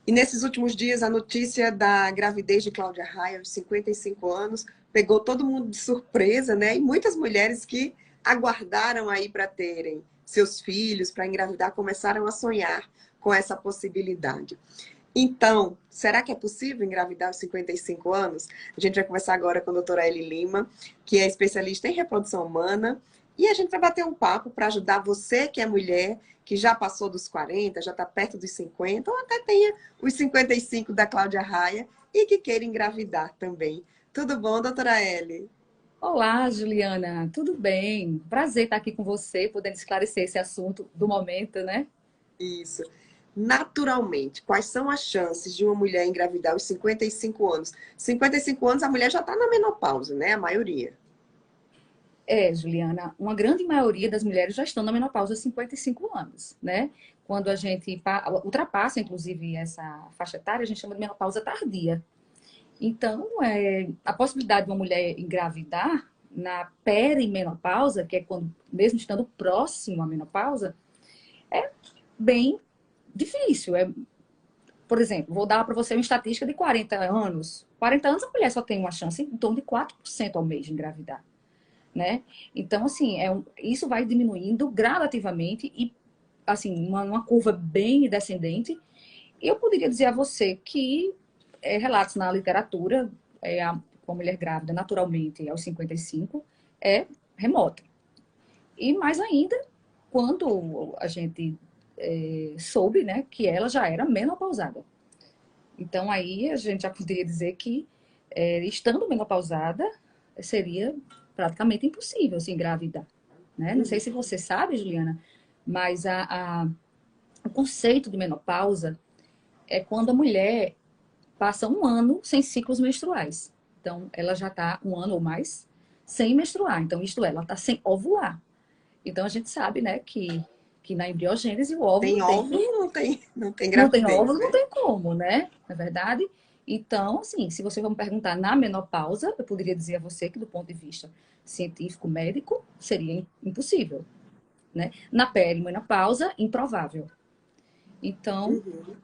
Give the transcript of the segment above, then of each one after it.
E nesses últimos dias, a notícia da gravidez de Cláudia Raia, aos 55 anos, pegou todo mundo de surpresa, né? E muitas mulheres que aguardaram aí para terem seus filhos, para engravidar, começaram a sonhar com essa possibilidade. Então, será que é possível engravidar aos 55 anos? A gente vai conversar agora com a doutora Eli Lima, que é especialista em reprodução humana, e a gente vai bater um papo para ajudar você que é mulher, que já passou dos 40, já está perto dos 50, ou até tenha os 55 da Cláudia Raia e que queira engravidar também. Tudo bom, doutora Eli? Olá, Juliana, tudo bem? Prazer estar aqui com você, podendo esclarecer esse assunto do momento, né? Isso. Naturalmente, quais são as chances de uma mulher engravidar aos 55 anos? 55 anos, a mulher já está na menopausa, né? A maioria. Juliana, uma grande maioria das mulheres já estão na menopausa aos 55 anos, né? Quando a gente ultrapassa, inclusive, essa faixa etária, a gente chama de menopausa tardia. Então, a possibilidade de uma mulher engravidar na perimenopausa, que é quando, mesmo estando próximo à menopausa, é bem difícil. Por exemplo, vou dar para você uma estatística de 40 anos. 40 anos a mulher só tem uma chance em torno de 4% ao mês de engravidar, né? Então, assim, isso vai diminuindo gradativamente e, assim, uma curva bem descendente. E eu poderia dizer a você que relatos na literatura, com a mulher grávida naturalmente aos 55, é remota. E mais ainda, quando a gente soube, né, que ela já era menopausada. Então, aí a gente já poderia dizer que, estando menopausada, seria praticamente impossível se engravidar. Né? Não sei se você sabe, Juliana, mas o conceito de menopausa é quando a mulher passa um ano sem ciclos menstruais. Então, ela já está um ano ou mais sem menstruar. Então, isto é, ela está sem ovular. Então, a gente sabe, né, que na embriogênese o óvulo Tem tem óvulo, que não tem não tem gravidez, óvulo, não né? tem como, né? Na é verdade. Então, assim, se você for me perguntar na menopausa, eu poderia dizer a você que, do ponto de vista científico, médico, seria impossível, né? Na perimenopausa, improvável. Então, Uhum.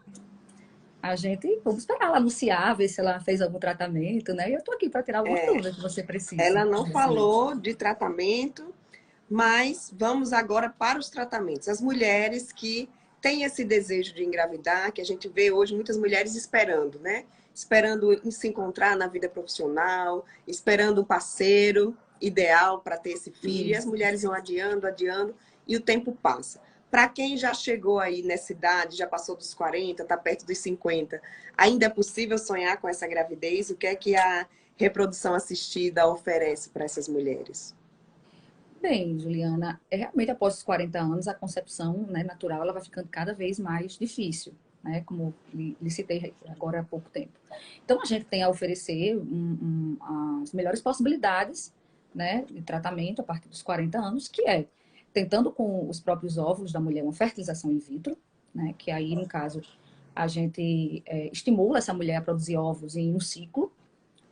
vamos esperar ela anunciar, ver se ela fez algum tratamento, né? E eu tô aqui para tirar alguma dúvida que você precise Ela não a respeito. falou de tratamento, mas vamos agora para os tratamentos. As mulheres que têm esse desejo de engravidar, que a gente vê hoje muitas mulheres esperando, né? Esperando se encontrar na vida profissional, esperando um parceiro ideal para ter esse filho. E as Isso. mulheres vão adiando, adiando, e o tempo passa. Para quem já chegou aí nessa idade, já passou dos 40, está perto dos 50, ainda é possível sonhar com essa gravidez? O que a reprodução assistida oferece para essas mulheres? Bem, Juliana, realmente após os 40 anos, a concepção, né, natural ela vai ficando cada vez mais difícil, né, como lhe citei agora há pouco tempo. Então, a gente tem a oferecer as melhores possibilidades, né, de tratamento a partir dos 40 anos, que é tentando com os próprios óvulos da mulher uma fertilização in vitro, né, que aí, no caso, a gente estimula essa mulher a produzir óvulos em um ciclo,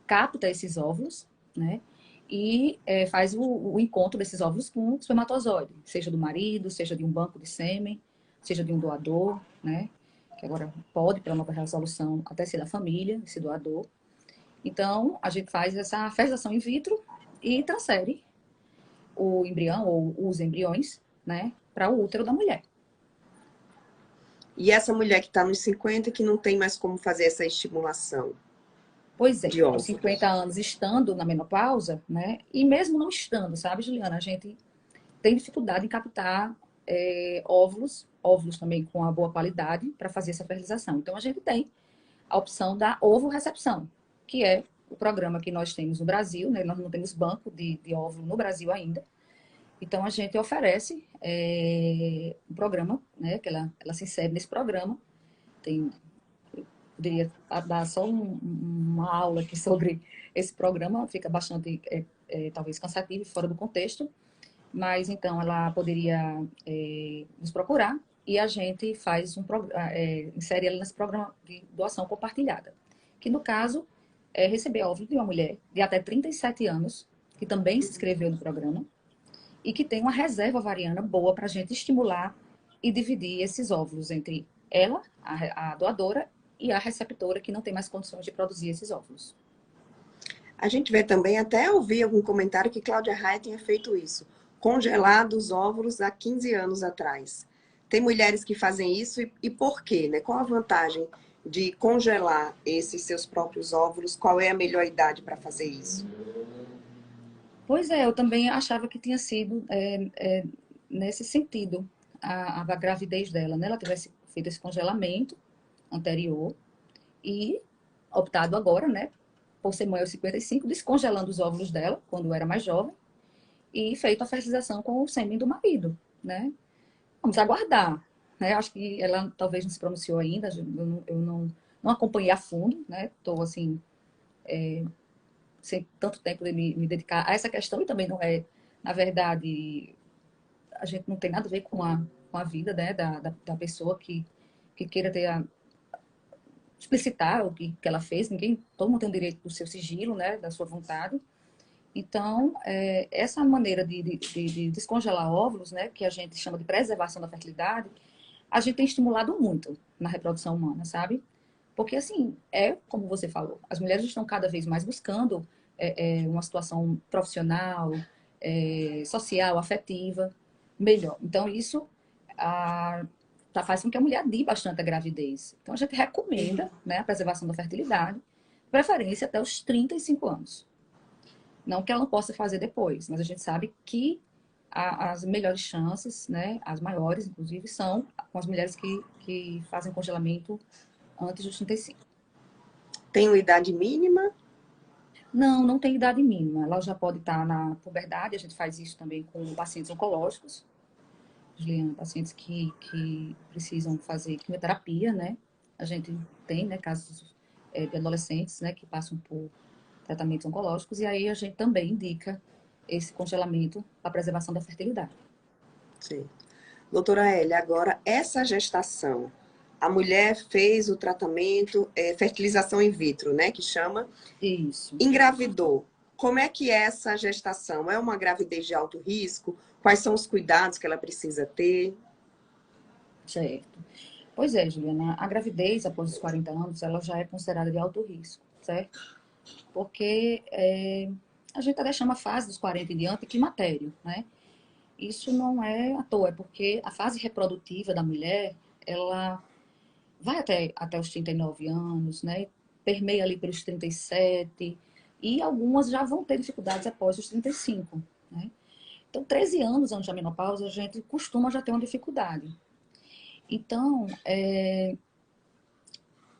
capta esses óvulos, né? E faz o encontro desses óvulos com o espermatozoide, seja do marido, seja de um banco de sêmen, seja de um doador, né? Que agora pode, pela nova resolução, até ser da família, esse doador. Então, a gente faz essa fertilização in vitro e transfere o embrião ou os embriões, né, para o útero da mulher. E essa mulher que está nos 50 que não tem mais como fazer essa estimulação Pois é, de aos 50 óvulos. anos estando na menopausa, né, e mesmo não estando, sabe, Juliana, a gente tem dificuldade em captar óvulos também com uma boa qualidade para fazer essa fertilização. Então, a gente tem a opção da ovo-recepção, que é o programa que nós temos no Brasil, né? Nós não temos banco de óvulo no Brasil ainda. Então, a gente oferece um programa, né? Que ela se insere nesse programa. Poderia dar só uma aula aqui sobre esse programa, fica bastante, talvez, cansativo e fora do contexto, mas então ela poderia nos procurar e a gente faz insere ela nesse programa de doação compartilhada, que no caso é receber óvulo de uma mulher de até 37 anos, que também se inscreveu no programa, e que tem uma reserva ovariana boa para a gente estimular e dividir esses óvulos entre ela, a doadora, e a receptora que não tem mais condições de produzir esses óvulos. A gente vê também, até ouvi algum comentário que Cláudia Raia tinha feito isso, congelado os óvulos há 15 anos atrás. Tem mulheres que fazem isso e por quê, né? Qual a vantagem de congelar esses seus próprios óvulos? Qual é a melhor idade para fazer isso? Pois é, eu também achava que tinha sido nesse sentido a gravidez dela, né? Ela tivesse feito esse congelamento anterior e optado agora, né, por ser mãe aos 55, descongelando os óvulos dela, quando era mais jovem, e feito a fertilização com o sêmen do marido, né? Vamos aguardar, né? Acho que ela talvez não se pronunciou ainda, eu não acompanhei a fundo, né? Estou, assim, sem tanto tempo de me dedicar a essa questão, e também não é, na verdade, a gente não tem nada a ver com a vida, né, da pessoa que queira ter explicitar o que ela fez. Ninguém, todo mundo tem o direito do seu sigilo, né, da sua vontade. Então, essa maneira de descongelar óvulos, né, que a gente chama de preservação da fertilidade, a gente tem estimulado muito na reprodução humana, sabe? Porque, assim, como você falou, as mulheres estão cada vez mais buscando uma situação profissional, social, afetiva, melhor. Então, isso faz com que a mulher adie bastante a gravidez. Então, a gente recomenda, né, a preservação da fertilidade, preferência até os 35 anos. Não que ela não possa fazer depois, mas a gente sabe que as melhores chances, né, as maiores, inclusive, são com as mulheres que fazem congelamento antes dos 35. Tem uma idade mínima? Não, não tem idade mínima. Ela já pode estar na puberdade. A gente faz isso também com pacientes oncológicos, Juliana, pacientes que precisam fazer quimioterapia, né? A gente tem, né, casos de adolescentes, né, que passam por tratamentos oncológicos, e aí a gente também indica esse congelamento para preservação da fertilidade. Sim. Doutora Elia, agora, essa gestação, a mulher fez o tratamento, fertilização in vitro, né, que chama, Isso. engravidou. Como é que é essa gestação? É uma gravidez de alto risco? Quais são os cuidados que ela precisa ter? Certo. Pois é, Juliana, a gravidez após os 40 anos, ela já é considerada de alto risco, certo? Porque a gente até chama a fase dos 40 em diante climatério, né? Isso não é à toa, é porque a fase reprodutiva da mulher, ela vai até os 39 anos, né? Permeia ali pelos 37, e algumas já vão ter dificuldades após os 35, né? Então, 13 anos antes da menopausa, a gente costuma já ter uma dificuldade. Então,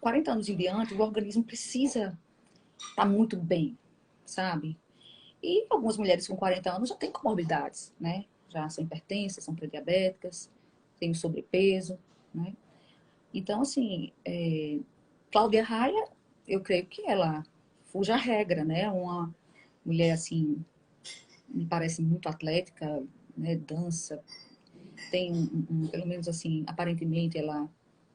40 anos em diante, o organismo precisa estar muito bem, sabe? E algumas mulheres com 40 anos já têm comorbidades, né? Já são hipertensas, são pré-diabéticas, têm o sobrepeso, né? Então, assim, Cláudia Raia, eu creio que ela fuja a regra, né? Uma mulher, assim, me parece muito atlética, né? Dança, tem pelo menos assim, aparentemente ela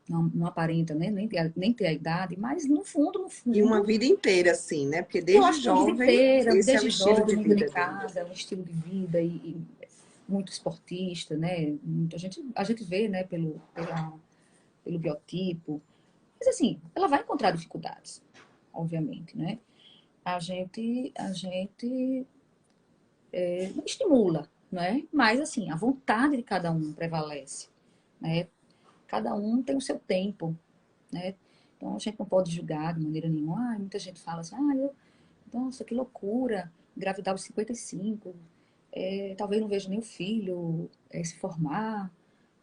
não aparenta, né? Nem ter a idade, mas no fundo, no E uma fundo, vida inteira, assim, né? Porque eu desde acho que a vida jovem, inteira, esse é o desde estilo de jovem, muito vida dele. delicada, um estilo de vida e muito esportista, né? A gente vê, né, pelo biotipo. Mas assim, ela vai encontrar dificuldades, obviamente, né? A gente não estimula, né? Mas assim, a vontade de cada um prevalece, né? Cada um tem o seu tempo, né? Então a gente não pode julgar de maneira nenhuma. Muita gente fala assim, nossa, que loucura, engravidar aos 55, talvez não veja nem o filho se formar,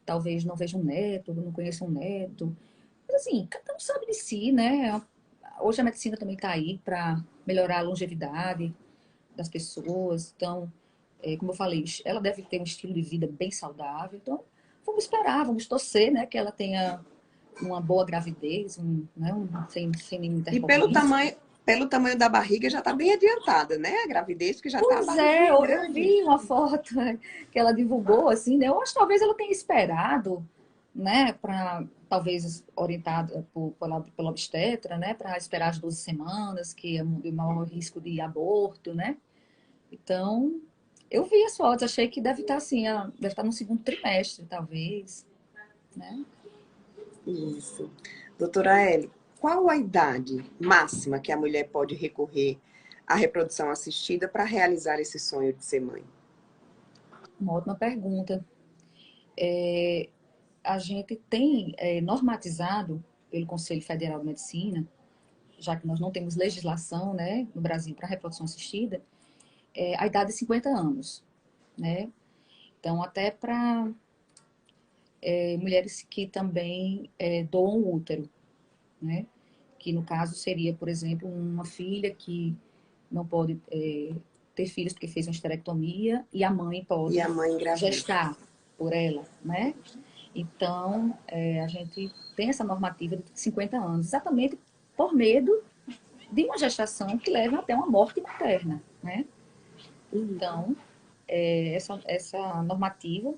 talvez não veja um neto, não conheça um neto. Mas assim, cada um sabe de si, né? Hoje a medicina também está aí para melhorar a longevidade das pessoas. Então, como eu falei, ela deve ter um estilo de vida bem saudável. Então, vamos esperar, vamos torcer, né, que ela tenha uma boa gravidez, né, sem nenhum E intercorrência. pelo tamanho da barriga já está bem adiantada, né? A gravidez, porque já está a Pois é, barriguinha eu grande. vi uma foto né, que ela divulgou, assim, né? Eu acho que talvez ela tenha esperado, né, para talvez orientada pela obstetra, né, para esperar as 12 semanas, que é o maior risco de aborto, né? Então, eu vi as fotos, achei que deve estar assim, deve estar no segundo trimestre, talvez, né? Isso. Doutora Ellie, Qual a idade máxima que a mulher pode recorrer à reprodução assistida para realizar esse sonho de ser mãe? Uma ótima pergunta. A gente tem normatizado pelo Conselho Federal de Medicina, já que nós não temos legislação, né, no Brasil para reprodução assistida, a idade de 50 anos, né? Então, até para mulheres que também doam útero, né? Que no caso seria, por exemplo, uma filha que não pode ter filhos porque fez uma esterectomia e a mãe E pode a mãe engravida? gestar por ela, né? Então, a gente tem essa normativa de 50 anos, exatamente por medo de uma gestação que leva até uma morte materna, né? Então, essa normativa,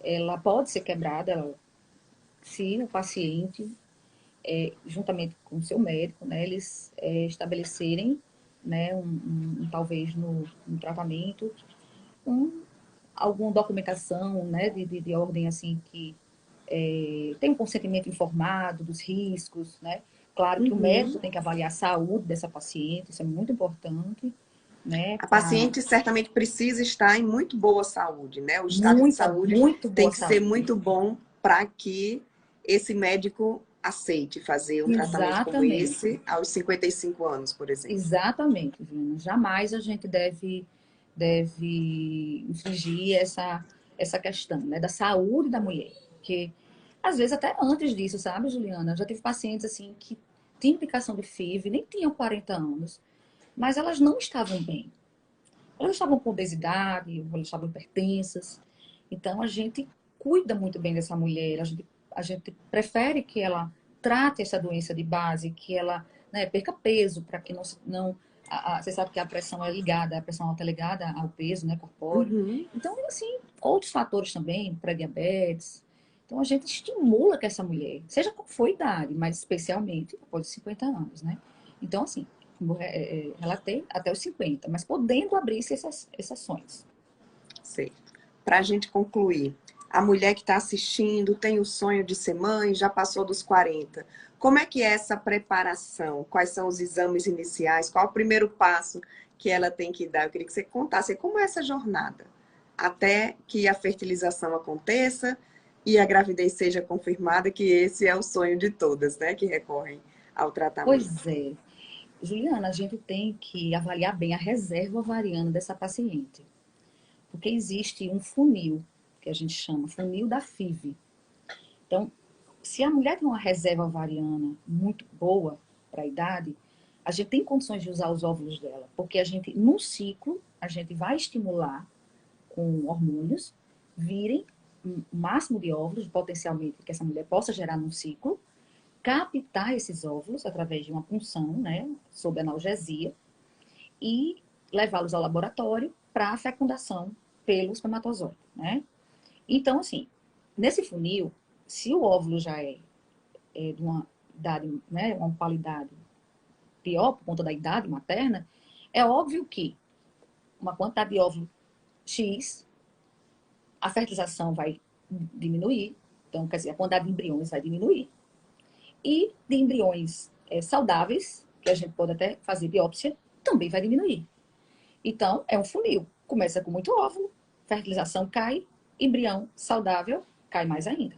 ela pode ser quebrada se o paciente, juntamente com o seu médico, né, eles estabelecerem, né, talvez no tratamento, um, alguma documentação, né, de ordem assim que tem um consentimento informado dos riscos, né? Claro que o médico tem que avaliar a saúde dessa paciente, isso é muito importante, né? A Para paciente certamente precisa estar em muito boa saúde, né? O estado de muita, saúde muito tem boa que ser saúde. muito bom para que esse médico aceite fazer um tratamento como Exatamente, esse aos 55 anos, por exemplo. exatamente, Vina. Jamais a gente deve infligir essa questão, né, da saúde da mulher. Porque, às vezes, até antes disso, sabe, Juliana? Já tive pacientes, assim, que tinham indicação de FIV, nem tinham 40 anos, mas elas não estavam bem. Elas estavam com obesidade, elas estavam hipertensas. Então, a gente cuida muito bem dessa mulher, a gente prefere que ela trate essa doença de base, que ela, né, perca peso, para que não você sabe que a pressão é ligada, a pressão alta é ligada ao peso, né, corpóreo. Uhum. Então, assim, outros fatores também, pré-diabetes. Então, a gente estimula que essa mulher, seja qual for a idade, mas especialmente após os 50 anos, né? Então, assim, relatei até os 50, mas podendo abrir-se essas exceções. Certo. Para a gente concluir, a mulher que está assistindo tem o sonho de ser mãe, já passou dos 40. Como é que é essa preparação? Quais são os exames iniciais? Qual o primeiro passo que ela tem que dar? Eu queria que você contasse como é essa jornada, até que a fertilização aconteça e a gravidez seja confirmada, que esse é o sonho de todas, né, que recorrem ao tratamento. Pois é. Juliana, a gente tem que avaliar bem a reserva ovariana dessa paciente, porque existe um funil, que a gente chama funil da FIV. Então, se a mulher tem uma reserva ovariana muito boa para a idade, a gente tem condições de usar os óvulos dela, porque a gente, no ciclo, a gente vai estimular com hormônios, virem o máximo de óvulos, potencialmente, que essa mulher possa gerar num ciclo, captar esses óvulos através de uma punção, né, sob analgesia, e levá-los ao laboratório para a fecundação pelo espermatozoide, né? Então, assim, nesse funil, se o óvulo já é de uma idade, né, uma qualidade pior por conta da idade materna, é óbvio que uma quantidade de óvulo X, a fertilização vai diminuir, então, quer dizer, a quantidade de embriões vai diminuir, e de embriões saudáveis, que a gente pode até fazer biópsia, também vai diminuir. Então, é um funil. Começa com muito óvulo, fertilização cai, embrião saudável cai mais ainda.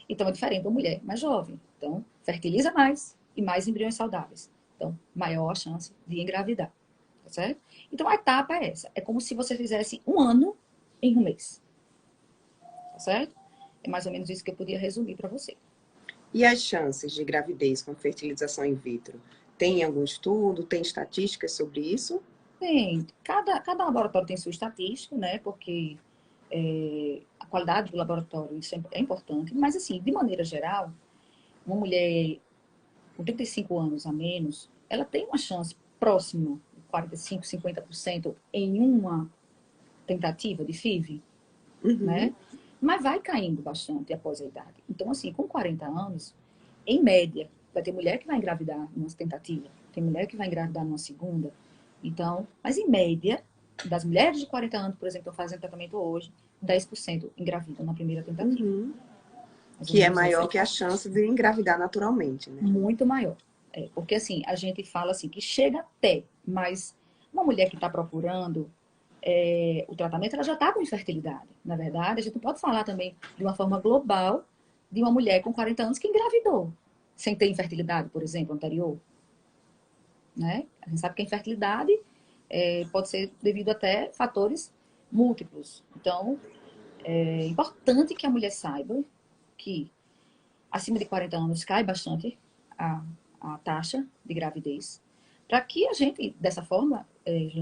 Então, é diferente da mulher mais jovem. Então, fertiliza mais e mais embriões saudáveis. Então, maior a chance de engravidar. Tá certo? Então, a etapa é essa. É como se você fizesse um ano em um mês. Tá certo? É mais ou menos isso que eu podia resumir para você. E as chances de gravidez com fertilização in vitro? Tem algum estudo? Tem estatísticas sobre isso? Bem, cada laboratório tem sua estatística, né? Porque a qualidade do laboratório, isso é importante. Mas, assim, de maneira geral, uma mulher com 35 anos a menos, ela tem uma chance próxima de 45, 50% em uma tentativa de FIV, Uhum. né? Mas vai caindo bastante após a idade. Então, assim, com 40 anos, em média, vai ter mulher que vai engravidar numa tentativa, tem mulher que vai engravidar numa segunda. Então, mas em média, das mulheres de 40 anos, por exemplo, estão fazendo tratamento hoje, 10% engravidam na primeira tentativa. Uhum. mais ou Que é menos essa maior que a idade. chance de engravidar naturalmente, né? Muito maior. Porque assim, a gente fala assim que chega até, mas uma mulher que está procurando o tratamento, ela já está com infertilidade. Na verdade, a gente não pode falar também de uma forma global de uma mulher com 40 anos que engravidou, sem ter infertilidade, por exemplo, anterior. Né? A gente sabe que a infertilidade pode ser devido até fatores múltiplos. Então, é importante que a mulher saiba que acima de 40 anos cai bastante a, a taxa de gravidez, para que a gente, dessa forma,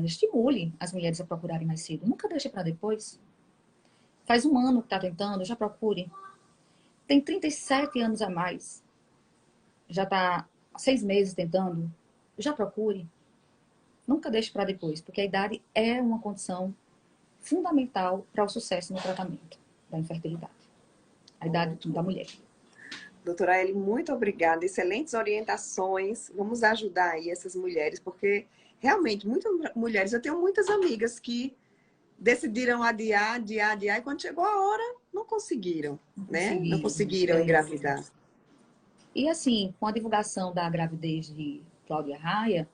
estimule as mulheres a procurarem mais cedo. Nunca deixe para depois. Faz um ano que está tentando, já procure. Tem 37 anos a mais, já está há 6 meses tentando, já procure. Nunca deixe para depois, porque a idade é uma condição fundamental para o sucesso no tratamento da infertilidade. A idade da mulher. Doutora Eli, muito obrigada. Excelentes orientações. Vamos ajudar aí essas mulheres, porque realmente muitas mulheres, eu tenho muitas amigas que decidiram adiar, adiar, adiar, e quando chegou a hora, não conseguiram, né? Não conseguiram engravidar. E assim, com a divulgação da gravidez de Cláudia Raia,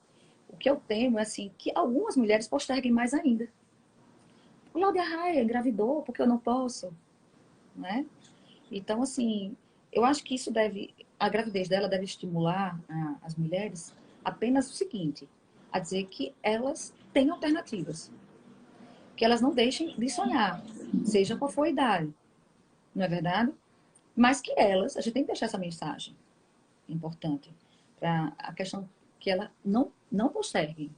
o que eu temo é assim, que algumas mulheres posterguem mais ainda. Cláudia Raia engravidou, porque eu não posso, né? Então, assim, eu acho que a gravidez dela deve estimular as mulheres apenas o seguinte, a dizer que elas têm alternativas, que elas não deixem de sonhar, seja qual for a idade, não é verdade? Mas que a gente tem que deixar essa mensagem importante, para a questão que ela não posterguem,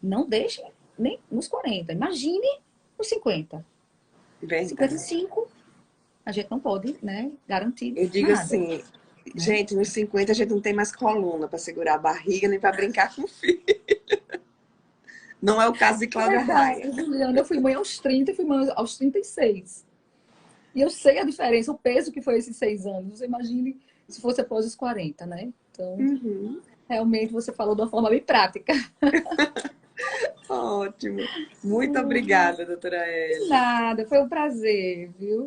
não deixem nem nos 40, imagine nos 50, Verdade. 55, a gente não pode, né, garantir Eu digo nada, assim, né? gente, nos 50 a gente não tem mais coluna para segurar a barriga nem para brincar com o filho. Não é o caso de É Cláudia Raia. verdade, Juliana. Eu fui mãe aos 30 e fui mãe aos 36. E eu sei a diferença, o peso que foi esses 6 anos. Você imagine se fosse após os 40, né? Então, Uhum. realmente você falou de uma forma bem prática. Ótimo. Muito obrigada, doutora Eli. Nada, foi um prazer, viu?